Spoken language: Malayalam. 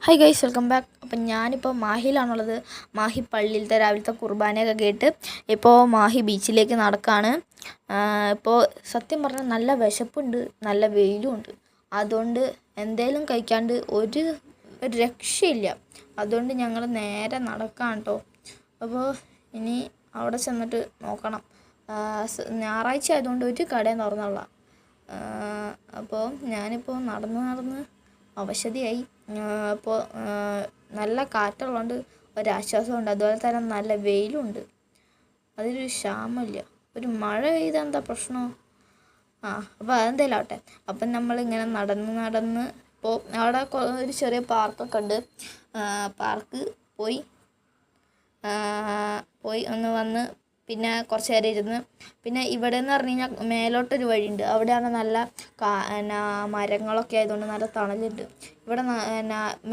Hi guys, welcome back. അപ്പം ഞാനിപ്പോൾ മാഹിയിലാണുള്ളത്. മാഹി പള്ളിയിലത്തെ രാവിലത്തെ കുർബാനയൊക്കെ കേട്ട് ഇപ്പോൾ മാഹി ബീച്ചിലേക്ക് നടക്കുകയാണ്. ഇപ്പോൾ സത്യം പറഞ്ഞാൽ നല്ല വിശപ്പുണ്ട്, നല്ല വെയിലുമുണ്ട്. അതുകൊണ്ട് എന്തേലും കഴിക്കാണ്ട് ഒരു രക്ഷയില്ല. അതുകൊണ്ട് ഞങ്ങൾ നേരെ നടക്കാം കേട്ടോ. അപ്പോൾ ഇനി അവിടെ ചെന്നിട്ട് നോക്കണം. ഞായറാഴ്ച ആയതുകൊണ്ട് ഒരു കടയും തുറന്നുള്ള. അപ്പോൾ ഞാനിപ്പോൾ നടന്ന് അവശതയായി. അപ്പോൾ നല്ല കാറ്റുള്ളതുകൊണ്ട് ഒരാശ്വാസമുണ്ട്. അതുപോലെ തന്നെ നല്ല വെയിലുണ്ട്. അതിലൊരു ക്ഷാമമില്ല. ഒരു മഴ പെയ്താൽ എന്താ പ്രശ്നം? അപ്പോൾ അതെന്തായാലും ആവട്ടെ. അപ്പം നമ്മളിങ്ങനെ നടന്ന് ഇപ്പോൾ അവിടെ ഒരു ചെറിയ പാർക്കൊക്കെ ഉണ്ട്. പാർക്ക് പോയി ഒന്ന് വന്ന് പിന്നെ കുറച്ച് നേരം ഇരുന്ന് പിന്നെ ഇവിടെ എന്ന് പറഞ്ഞു കഴിഞ്ഞാൽ മേലോട്ടൊരു വഴിയുണ്ട്. അവിടെയാണ് നല്ല മരങ്ങളൊക്കെ ആയതുകൊണ്ട് നല്ല തണലുണ്ട്. ഇവിടെ